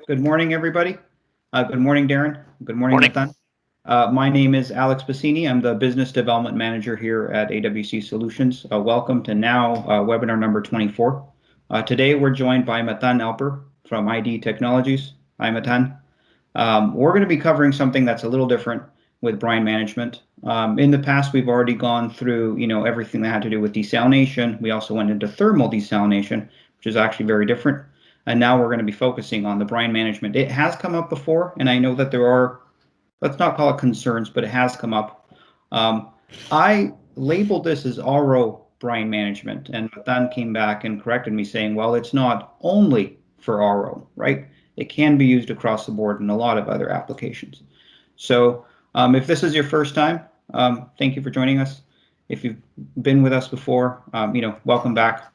Good morning, everybody. Good morning, Darren. Good morning, Morning. Matan. My name is Alex Bassini. I'm the Business Development Manager here at AWC Solutions. Welcome to now webinar number 24. Today, we're joined by Matan Alper from IDE Technologies. Hi, Matan. We're going to be covering something that's a little different with brine management. In the past, we've already gone through, everything that had to do with desalination. We also went into thermal desalination, which is actually very different. And now we're going to be focusing on the brine management. It has come up before, and I know that there are, let's not call it concerns, but it has come up. I labeled this as RO brine management, and Matan came back and corrected me saying, well, it's not only for RO, right? It can be used across the board in a lot of other applications. So if this is your first time, thank you for joining us. If you've been with us before, welcome back.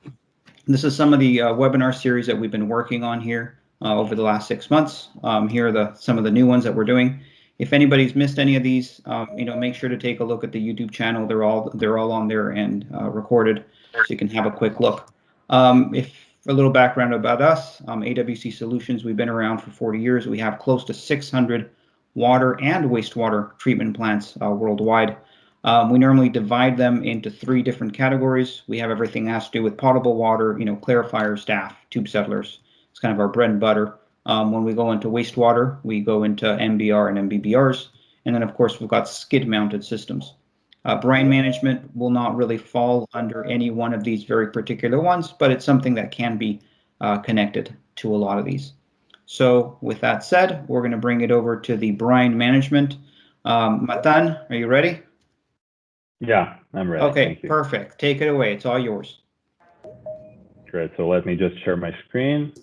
This is some of the webinar series that we've been working on here over the last 6 months. Here are some of the new ones that we're doing. If anybody's missed any of these, make sure to take a look at the YouTube channel. They're all on there and recorded, so you can have a quick look. If a little background about us, AWC Solutions, we've been around for 40 years. We have close to 600 water and wastewater treatment plants worldwide. We normally divide them into 3 different categories. We have everything that has to do with potable water, clarifiers, staff, tube settlers. It's kind of our bread and butter. When we go into wastewater, we go into MBR and MBBRs. And then, of course, we've got skid-mounted systems. Brine management will not really fall under any one of these very particular ones, but it's something that can be connected to a lot of these. So with that said, we're going to bring it over to the brine management. Matan, are you ready? Yeah, I'm ready. Okay, perfect. Take it away. It's all yours. Great. So let me just share my screen.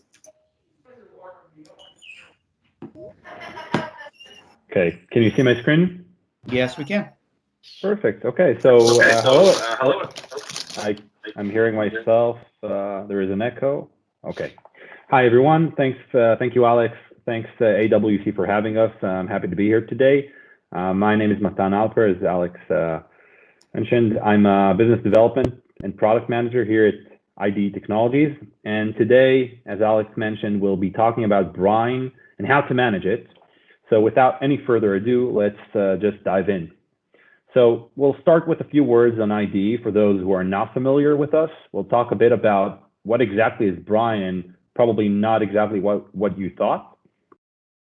Okay, can you see my screen? Yes, we can. Perfect. Okay, so hello. I'm hearing myself. There is an echo. Okay. Hi, everyone. Thank you, Alex. Thanks, AWC, for having us. I'm happy to be here today. My name is Matan Alper, as Alex mentioned. I'm a business development and product manager here at IDE Technologies. And today, as Alex mentioned, we'll be talking about brine and how to manage it. So without any further ado, let's just dive in. So we'll start with a few words on IDE for those who are not familiar with us. We'll talk a bit about what exactly is brine, and probably not exactly what you thought,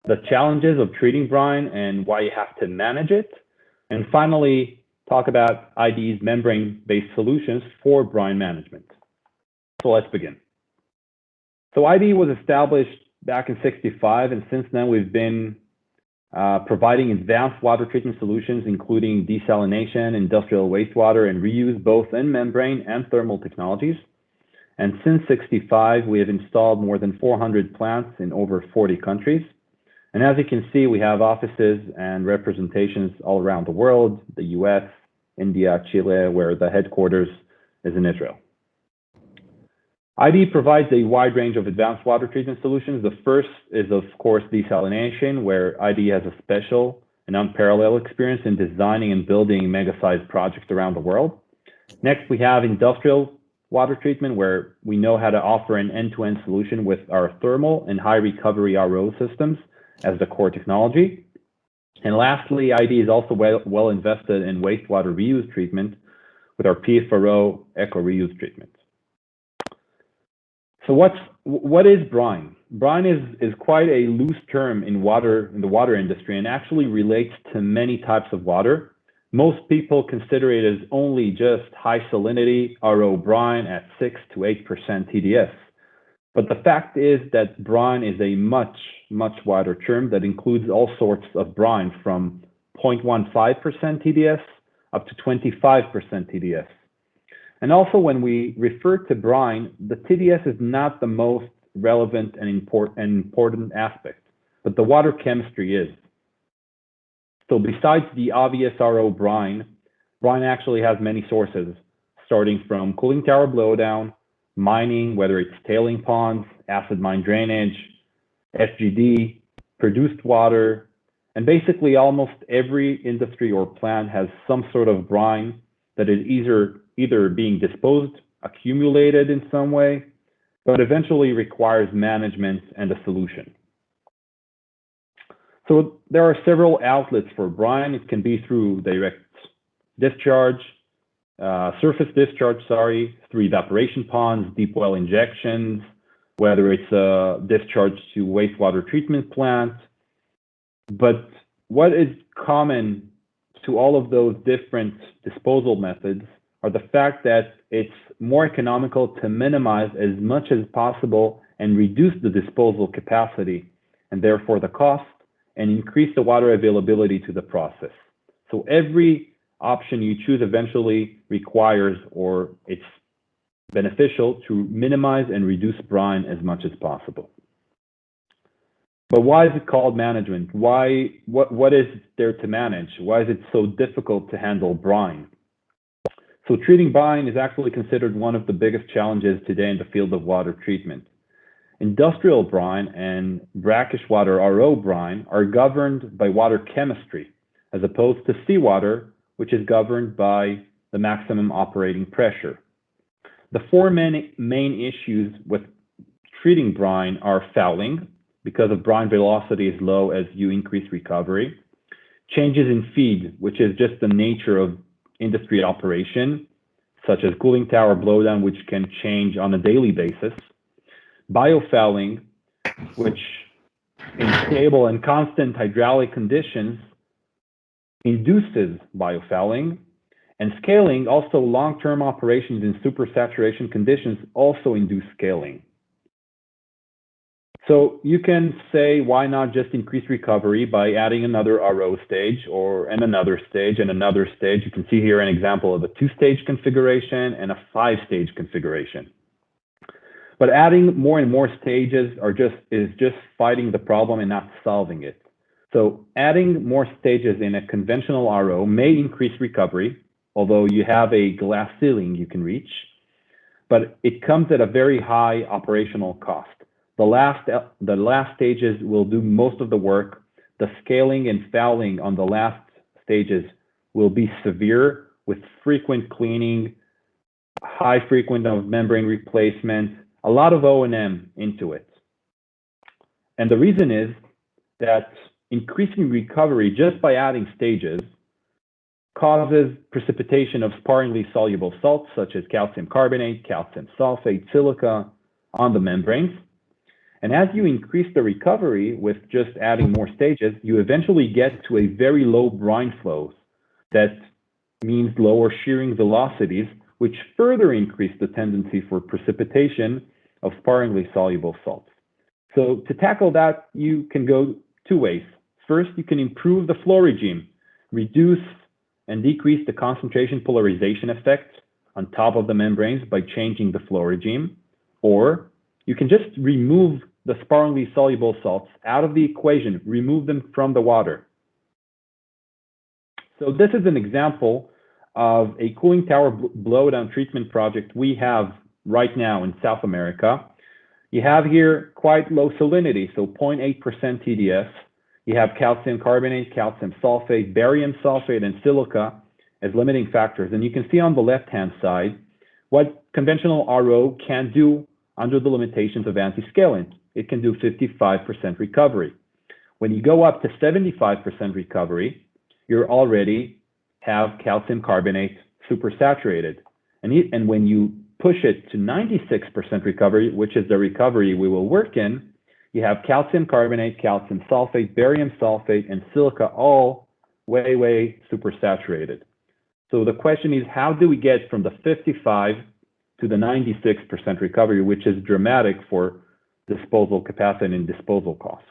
the challenges of treating brine and why you have to manage it, and finally, talk about IDE's membrane-based solutions for brine management. So let's begin. So IDE was established back in '65, and since then we've been providing advanced water treatment solutions, including desalination, industrial wastewater, and reuse, both in membrane and thermal technologies. And since '65, we have installed more than 400 plants in over 40 countries. And as you can see, we have offices and representations all around the world, the US, India, Chile, where the headquarters is in Israel. IDE provides a wide range of advanced water treatment solutions. The first is, of course, desalination, where IDE has a special and unparalleled experience in designing and building mega-sized projects around the world. Next, we have industrial water treatment, where we know how to offer an end-to-end solution with our thermal and high recovery RO systems as the core technology. And lastly, IDE is also well invested in wastewater reuse treatment with our PFRO eco reuse treatment. So what is brine? Brine is quite a loose term in the water industry, and actually relates to many types of water. Most people consider it as only just high salinity RO brine at 6 to 8% TDS. But the fact is that brine is a much wider term that includes all sorts of brine, from 0.15% TDS up to 25% TDS. And also, when we refer to brine, the TDS is not the most relevant and important aspect, but the water chemistry is. So besides the obvious RO brine actually has many sources, starting from cooling tower blowdown, mining, whether it's tailing ponds, acid mine drainage, SGD, produced water, and basically almost every industry or plant has some sort of brine that is either being disposed, accumulated in some way, but eventually requires management and a solution. So there are several outlets for brine. It can be through direct discharge, surface discharge, through evaporation ponds, deep well injections, whether it's a discharge to wastewater treatment plants. But what is common to all of those different disposal methods are the fact that it's more economical to minimize as much as possible and reduce the disposal capacity and therefore the cost, and increase the water availability to the process. So every option you choose eventually requires, or it's beneficial to minimize and reduce brine as much as possible. But why is it called management? What is there to manage? Why is it so difficult to handle brine? So treating brine is actually considered one of the biggest challenges today in the field of water treatment. Industrial brine and brackish water RO brine are governed by water chemistry, as opposed to seawater, which is governed by the maximum operating pressure. The four main issues with treating brine are fouling, because of brine velocity is low as you increase recovery. Changes in feed, which is just the nature of industry operation, such as cooling tower blowdown, which can change on a daily basis. Biofouling, which in stable and constant hydraulic conditions induces biofouling. And scaling, also long-term operations in supersaturation conditions also induce scaling. So you can say, why not just increase recovery by adding another RO stage and another stage and another stage? You can see here an example of a 2-stage configuration and a 5-stage configuration. But adding more and more stages is just fighting the problem and not solving it. So adding more stages in a conventional RO may increase recovery, although you have a glass ceiling you can reach, but it comes at a very high operational cost. The last stages will do most of the work. The scaling and fouling on the last stages will be severe, with frequent cleaning, high frequency of membrane replacement, a lot of O&M into it. And the reason is that increasing recovery just by adding stages causes precipitation of sparingly soluble salts such as calcium carbonate, calcium sulfate, silica on the membranes. And as you increase the recovery with just adding more stages, you eventually get to a very low brine flows. That means lower shearing velocities, which further increase the tendency for precipitation of sparingly soluble salts. So to tackle that, you can go two ways. First, you can improve the flow regime, reduce and decrease the concentration polarization effect on top of the membranes by changing the flow regime, or you can just remove the sparingly soluble salts out of the equation, remove them from the water. So this is an example of a cooling tower blowdown treatment project we have right now in South America. You have here quite low salinity, so 0.8% TDS. You have calcium carbonate, calcium sulfate, barium sulfate, and silica as limiting factors. And you can see on the left-hand side what conventional RO can do under the limitations of anti-scaling. It can do 55% recovery. When you go up to 75% recovery, you already have calcium carbonate supersaturated. And when you push it to 96% recovery, which is the recovery we will work in, you have calcium carbonate, calcium sulfate, barium sulfate, and silica all way supersaturated. So the question is, how do we get from the 55 to the 96% recovery, which is dramatic for disposal capacity and disposal costs?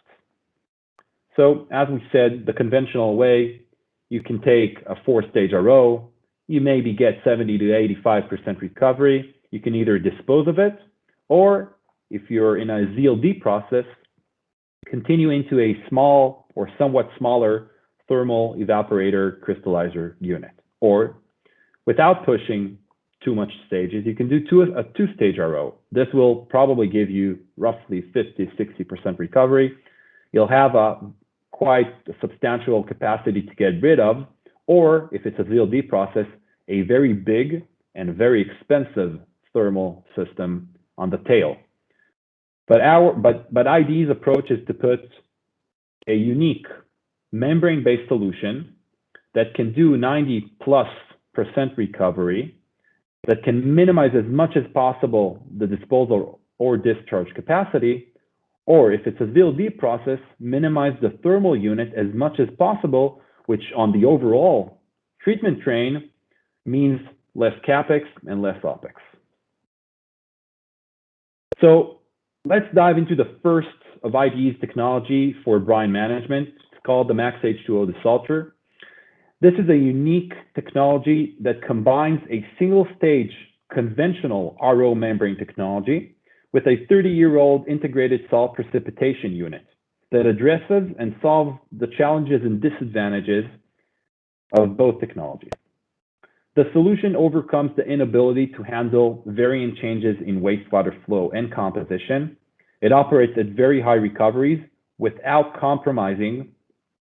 So as we said, the conventional way, you can take a 4-stage RO, you maybe get 70 to 85% recovery. You can either dispose of it, or if you're in a ZLD process, continue into a small or somewhat smaller thermal evaporator crystallizer unit. Or without pushing too much stages, you can do a 2-stage RO. This will probably give you roughly 50–60% recovery. You'll have quite a substantial capacity to get rid of, or if it's a ZLD process, a very big and very expensive thermal system on the tail. But IDE's approach is to put a unique membrane-based solution that can do 90+% recovery, that can minimize as much as possible the disposal or discharge capacity, or if it's a VLD process, minimize the thermal unit as much as possible, which on the overall treatment train means less CapEx and less OpEx. So let's dive into the first of IDE's technology for brine management. It's called the Max H2O Disalter. This is a unique technology that combines a single-stage conventional RO membrane technology with a 30-year-old integrated salt precipitation unit that addresses and solves the challenges and disadvantages of both technologies. The solution overcomes the inability to handle varying changes in wastewater flow and composition. It operates at very high recoveries without compromising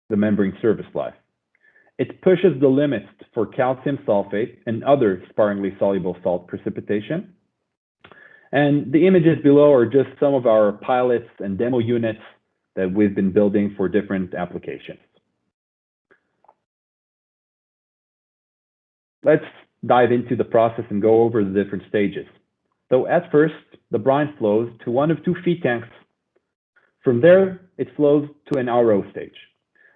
the membrane service life. It pushes the limits for calcium sulfate and other sparingly soluble salt precipitation. And the images below are just some of our pilots and demo units that we've been building for different applications. Let's dive into the process and go over the different stages. So at first, the brine flows to one of two feed tanks. From there, it flows to an RO stage.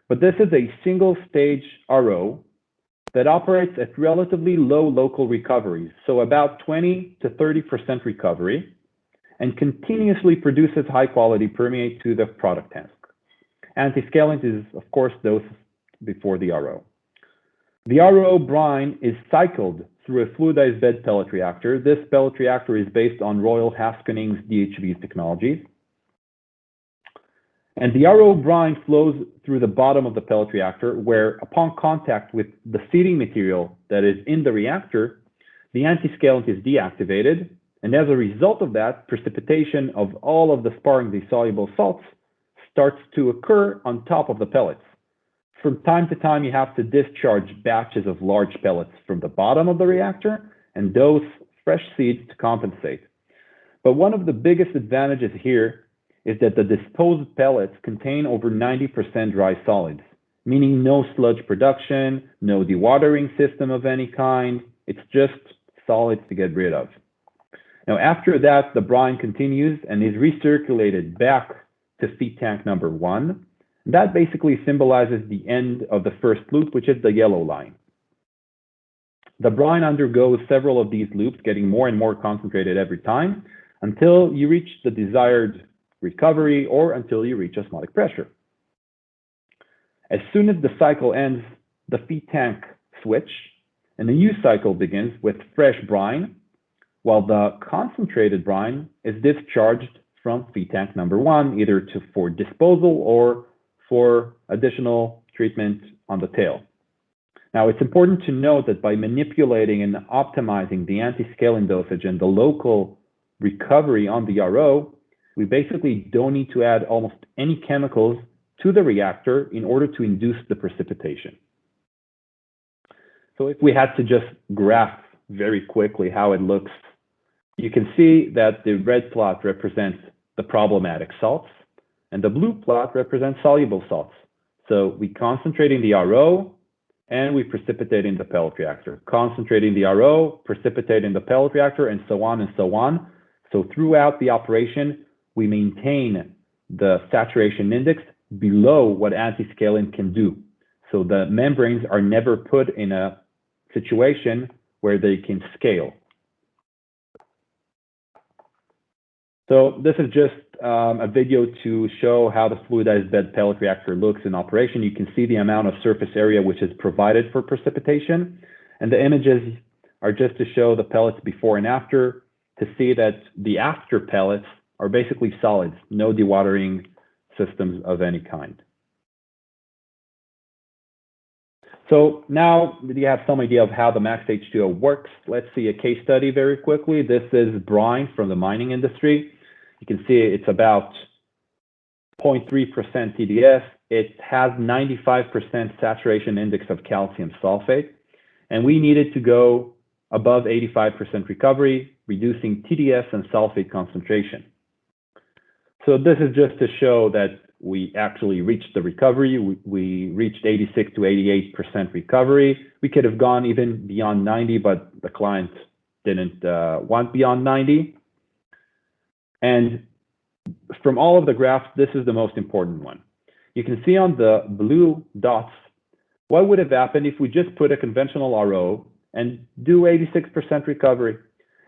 But this is a single-stage RO that operates at relatively low local recoveries, so about 20 to 30% recovery, and continuously produces high-quality permeate to the product tank. Anti-scalant is, of course, dosed before the RO. The RO brine is cycled through a fluidized bed pellet reactor. This pellet reactor is based on Royal Haskoning DHV technologies. And the RO brine flows through the bottom of the pellet reactor, where upon contact with the seeding material that is in the reactor, the anti-scalant is deactivated. And as a result of that, precipitation of all of the sparingly soluble salts starts to occur on top of the pellets. From time to time, you have to discharge batches of large pellets from the bottom of the reactor and dose fresh seeds to compensate. But one of the biggest advantages here is that the disposed pellets contain over 90% dry solids, meaning no sludge production, no dewatering system of any kind. It's just solids to get rid of. Now, after that, the brine continues and is recirculated back to feed tank number 1. That basically symbolizes the end of the first loop, which is the yellow line. The brine undergoes several of these loops, getting more and more concentrated every time, until you reach the desired recovery or until you reach osmotic pressure. As soon as the cycle ends, the feed tank switch, and a new cycle begins with fresh brine, while the concentrated brine is discharged from feed tank number 1, either for disposal or for additional treatment on the tail. Now, it's important to note that by manipulating and optimizing the anti-scalant dosage and the local recovery on the RO, we basically don't need to add almost any chemicals to the reactor in order to induce the precipitation. So if we had to just graph very quickly how it looks, you can see that the red plot represents the problematic salts, and the blue plot represents soluble salts. So we concentrate in the RO, and we precipitate in the pellet reactor. Concentrating the RO, precipitate in the pellet reactor, and so on and so on. So throughout the operation, we maintain the saturation index below what anti-scalant can do. So the membranes are never put in a situation where they can scale. So this is just a video to show how the fluidized bed pellet reactor looks in operation. You can see the amount of surface area which is provided for precipitation. And the images are just to show the pellets before and after, to see that the after pellets are basically solids, no dewatering systems of any kind. So now that you have some idea of how the Max H2O works, let's see a case study very quickly. This is brine from the mining industry. You can see it's about 0.3% TDS. It has 95% saturation index of calcium sulfate, and we needed to go above 85% recovery, reducing TDS and sulfate concentration. So this is just to show that we actually reached the recovery. We reached 86 to 88% recovery. We could have gone even beyond 90, but the client didn't want beyond 90. And from all of the graphs, this is the most important one. You can see on the blue dots what would have happened if we just put a conventional RO and do 86% recovery.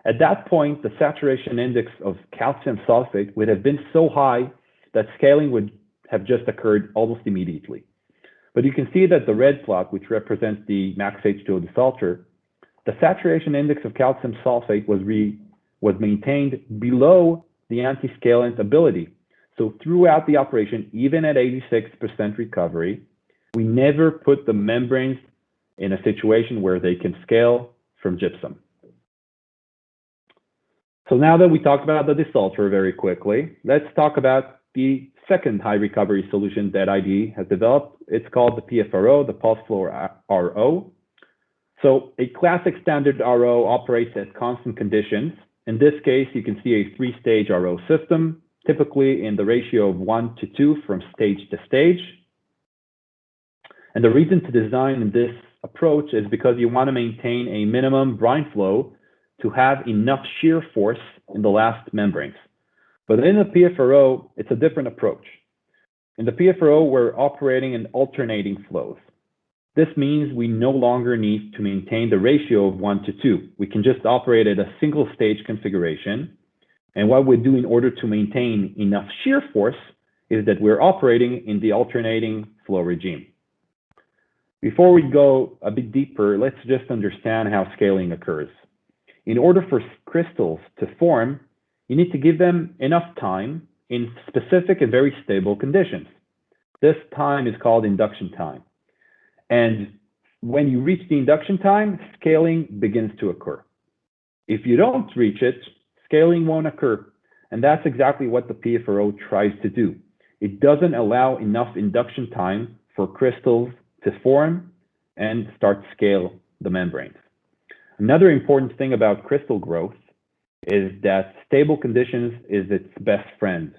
At that point, the saturation index of calcium sulfate would have been so high that scaling would have just occurred almost immediately. But you can see that the red plot, which represents the max H2O Disalter, the saturation index of calcium sulfate was maintained below the anti-scalant ability. So throughout the operation, even at 86% recovery, we never put the membranes in a situation where they can scale from gypsum. So now that we talked about the desalter very quickly, let's talk about the second high recovery solution that IDE has developed. It's called the PFRO, the pulse flow RO. So a classic standard RO operates at constant conditions. In this case, you can see a three-stage RO system, typically in the ratio of 1 to 2 from stage to stage. And the reason to design this approach is because you want to maintain a minimum brine flow to have enough shear force in the last membranes. But in the PFRO, it's a different approach. In the PFRO, we're operating in alternating flows. This means we no longer need to maintain the ratio of 1 to 2. We can just operate at a single stage configuration. And what we do in order to maintain enough shear force is that we're operating in the alternating flow regime. Before we go a bit deeper, let's just understand how scaling occurs. In order for crystals to form, you need to give them enough time in specific and very stable conditions. This time is called induction time. And when you reach the induction time, scaling begins to occur. If you don't reach it, scaling won't occur. And that's exactly what the PFRO tries to do. It doesn't allow enough induction time for crystals to form and start scale the membranes. Another important thing about crystal growth is that stable conditions is its best friend.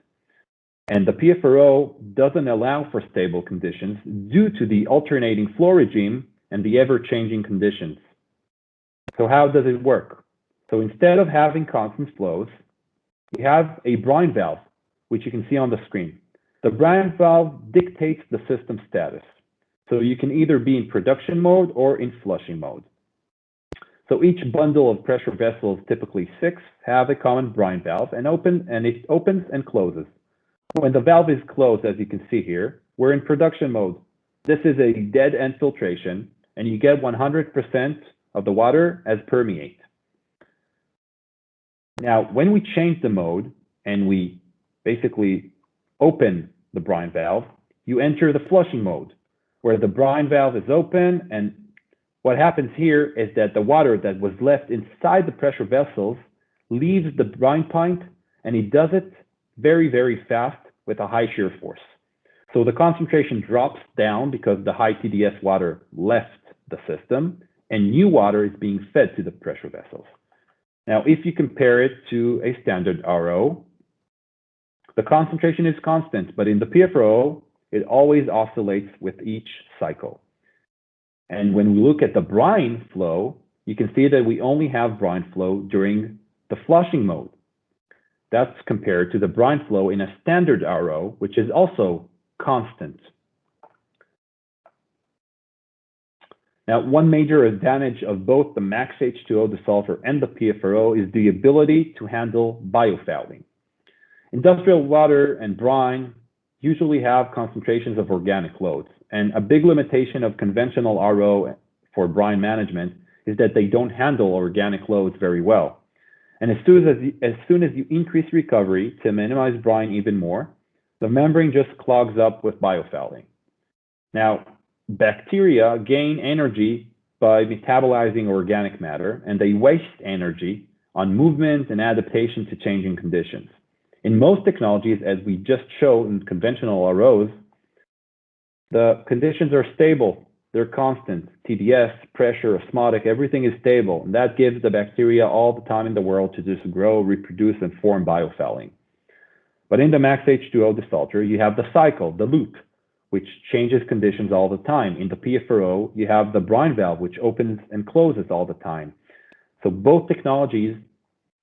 And the PFRO doesn't allow for stable conditions due to the alternating flow regime and the ever-changing conditions. So how does it work? So instead of having constant flows, we have a brine valve, which you can see on the screen. The brine valve dictates the system status. So you can either be in production mode or in flushing mode. So each bundle of pressure vessels, typically 6, have a common brine valve and it opens and closes. When the valve is closed, as you can see here, we're in production mode. This is a dead end filtration, and you get 100% of the water as permeate. Now, when we change the mode and we basically open the brine valve, you enter the flushing mode, where the brine valve is open, and what happens here is that the water that was left inside the pressure vessels leaves the brine pint, and it does it very, very fast with a high shear force. So the concentration drops down because the high TDS water left the system, and new water is being fed to the pressure vessels. Now, if you compare it to a standard RO, the concentration is constant, but in the PFRO, it always oscillates with each cycle. And when we look at the brine flow, you can see that we only have brine flow during the flushing mode. That's compared to the brine flow in a standard RO, which is also constant. Now, one major advantage of both the max H2O Disalter and the PFRO is the ability to handle biofouling. Industrial water and brine usually have concentrations of organic loads. And a big limitation of conventional RO for brine management is that they don't handle organic loads very well. And as soon as you increase recovery to minimize brine even more, the membrane just clogs up with biofouling. Now, bacteria gain energy by metabolizing organic matter, and they waste energy on movement and adaptation to changing conditions. In most technologies, as we just showed in conventional ROs, the conditions are stable. They're constant. TDS, pressure, osmotic, everything is stable. And that gives the bacteria all the time in the world to just grow, reproduce, and form biofouling. But in the max H2O Disalter, you have the cycle, the loop, which changes conditions all the time. In the PFRO, you have the brine valve, which opens and closes all the time. So both technologies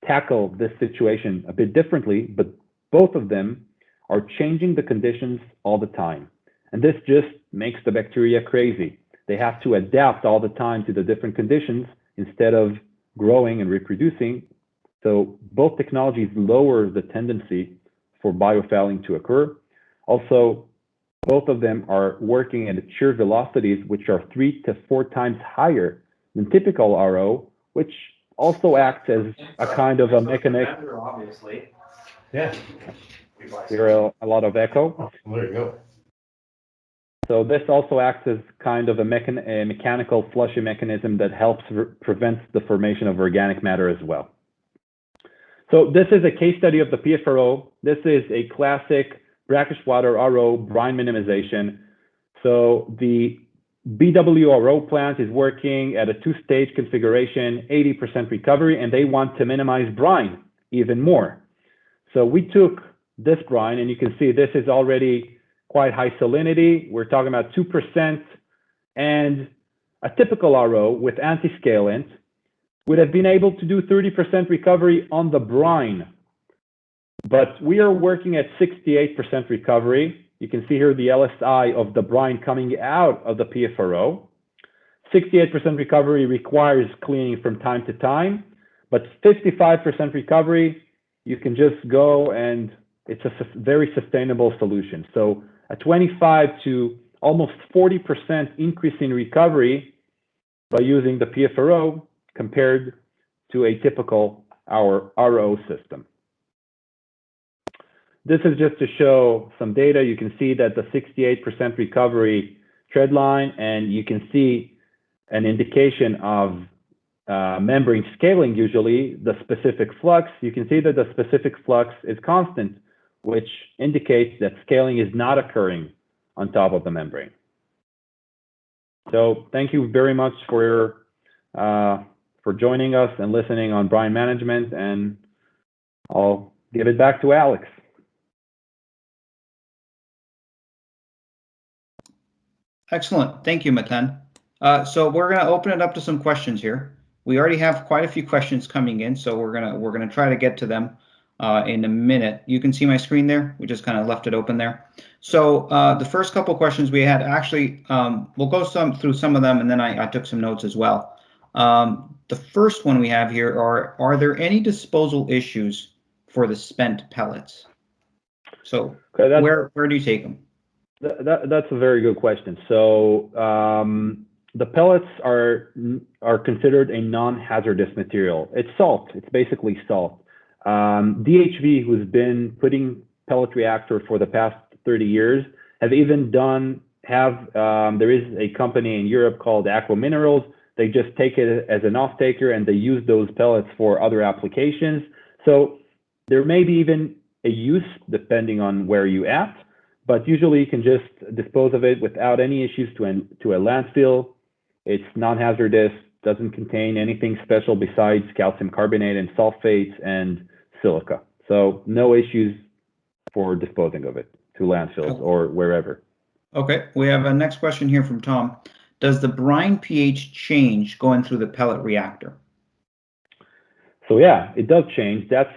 tackle this situation a bit differently, but both of them are changing the conditions all the time. And this just makes the bacteria crazy. They have to adapt all the time to the different conditions instead of growing and reproducing. So both technologies lower the tendency for biofouling to occur. Also, both of them are working at shear velocities which are 3 to 4 times higher than typical RO, which also acts as a kind of a mechanism. Obviously. Yeah. Hear a lot of echo. Oh, there you go. So this also acts as kind of a mechanical flushing mechanism that helps prevent the formation of organic matter as well. So this is a case study of the PFRO. This is a classic brackish water RO brine minimization. So the BWRO plant is working at a 2-stage configuration, 80% recovery, and they want to minimize brine even more. So we took this brine, and you can see this is already quite high salinity. We're talking about 2%, and a typical RO with anti-scalant would have been able to do 30% recovery on the brine. But we are working at 68% recovery. You can see here the LSI of the brine coming out of the PFRO. 68% recovery requires cleaning from time to time, but 55% recovery, you can just go and it's a very sustainable solution. So a 25 to almost 40% increase in recovery by using the PFRO compared to a typical RO system. This is just to show some data. You can see that the 68% recovery trend line, and you can see an indication of membrane scaling, usually the specific flux. You can see that the specific flux is constant, which indicates that scaling is not occurring on top of the membrane. So thank you very much for joining us and listening on Brine Management, and I'll give it back to Alex. Excellent. Thank you, Matan. So we're going to open it up to some questions here. We already have quite a few questions coming in, so we're gonna try to get to them in a minute. You can see my screen there. We just kind of left it open there. So the first couple questions we had, actually, we'll go through some of them, and then I took some notes as well. The first one we have here are there any disposal issues for the spent pellets? So okay, where do you take them? That's a very good question. So the pellets are considered a non-hazardous material. It's salt. It's basically salt. DHV, who's been putting pellet reactor for the past 30 years, have even there is a company in Europe called Aqua Minerals. They just take it as an off-taker and they use those pellets for other applications. So there may be even a use depending on where you at, but usually you can just dispose of it without any issues to a landfill. It's non-hazardous, doesn't contain anything special besides calcium carbonate and sulfates and silica. So no issues for disposing of it to landfills or wherever. Okay, we have a next question here from Tom. Does the brine pH change going through the pellet reactor? So yeah, it does change. That's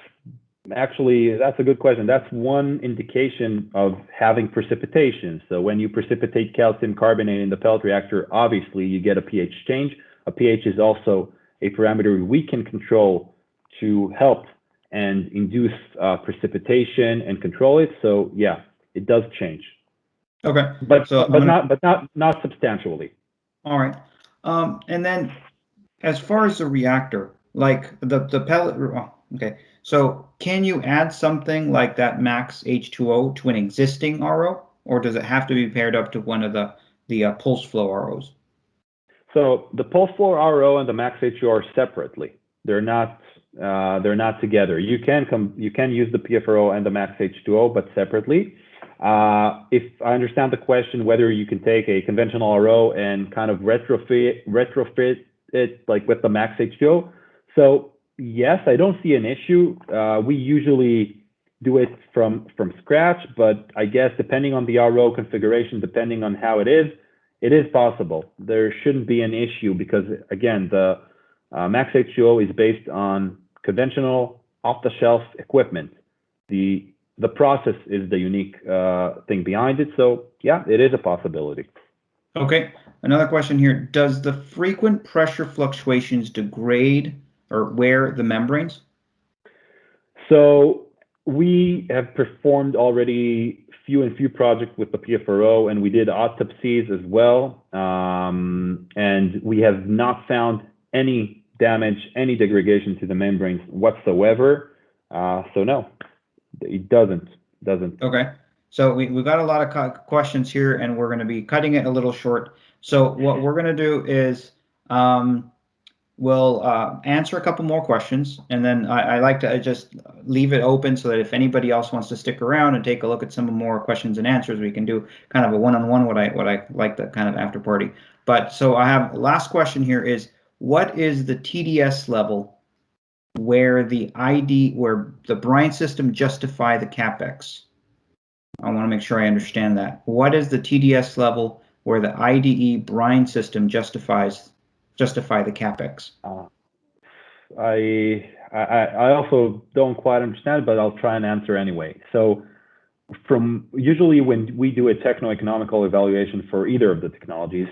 a good question. That's one indication of having precipitation. So when you precipitate calcium carbonate in the pellet reactor, obviously you get a pH change. A pH is also a parameter we can control to help and induce precipitation and control it. So yeah, it does change. Okay, but not substantially. All right, and then as far as the reactor, like the pellet. Oh, okay. So can you add something like that max H2O to an existing RO, or does it have to be paired up to one of the pulse flow ROs? So the pulse flow RO and the max H2O are separately. They're not together. You can use the PFRO and the max H2O, but separately. If I understand the question, whether you can take a conventional RO and kind of retrofit it like with the max H2O. So yes, I don't see an issue. We usually do it from scratch, but I guess depending on the RO configuration, depending on how it is possible. There shouldn't be an issue because, again, the Max H2O is based on conventional off-the-shelf equipment. The process is the unique thing behind it. So yeah, it is a possibility. Okay, another question here. Does the frequent pressure fluctuations degrade or wear the membranes? So we have performed already few projects with the PFRO, and we did autopsies as well. And we have not found any damage, any degradation to the membranes whatsoever. So no, it doesn't. Okay, so we've got a lot of questions here, and we're going to be cutting it a little short. So what we're going to do is we'll answer a couple more questions, and then I like to just leave it open so that if anybody else wants to stick around and take a look at some more questions and answers, we can do kind of a one-on-one, what I like, the kind of after party. But so I have last question here is, what is the TDS level where where the brine system justify the CapEx? I want to make sure I understand that. What is the TDS level where the IDE brine system justify the CapEx? I also don't quite understand, but I'll try and answer anyway. So usually when we do a techno-economical evaluation for either of the technologies,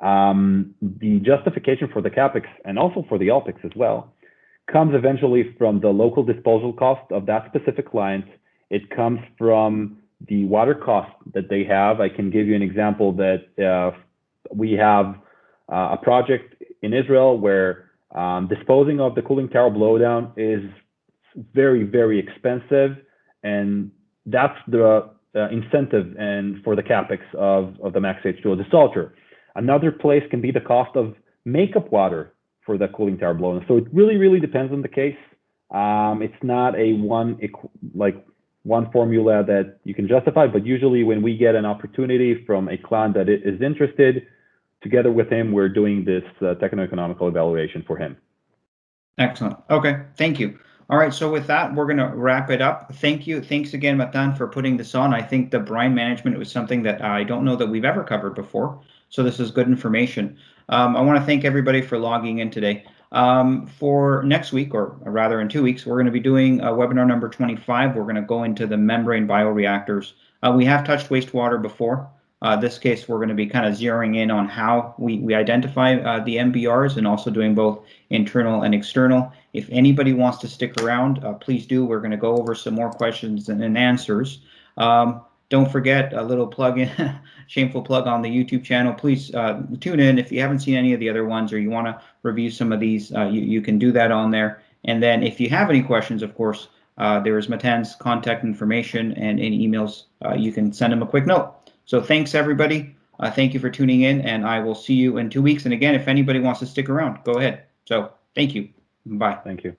the justification for the CapEx and also for the OpEx as well comes eventually from the local disposal cost of that specific client. It comes from the water cost that they have. I can give you an example that we have a project in Israel where disposing of the cooling tower blowdown is very, very expensive, and that's the incentive and for the CapEx of the Max H2O Disalter. Another place can be the cost of makeup water for the cooling tower blowdown. So it really, really depends on the case. It's not a one formula that you can justify, but usually when we get an opportunity from a client that is interested, together with him, we're doing this techno-economical evaluation for him. Excellent. Okay, thank you. All right, so with that, we're going to wrap it up. Thank you. Thanks again, Matan, for putting this on. I think the brine management was something that I don't know that we've ever covered before, so this is good information. I want to thank everybody for logging in today. For next week, or rather in 2 weeks, we're going to be doing webinar number 25. We're going to go into the membrane bioreactors. We have touched wastewater before. This case, we're going to be kind of zeroing in on how we identify the MBRs and also doing both internal and external. If anybody wants to stick around, please do. We're going to go over some more questions and answers. Don't forget a little plug-in, shameful plug on the YouTube channel. Please tune in. If you haven't seen any of the other ones or you want to review some of these, you can do that on there. And then if you have any questions, of course, there is Matan's contact information and any emails. You can send him a quick note. So thanks, everybody. Thank you for tuning in, and I will see you in 2 weeks. And again, if anybody wants to stick around, go ahead. So thank you. Bye. Thank you.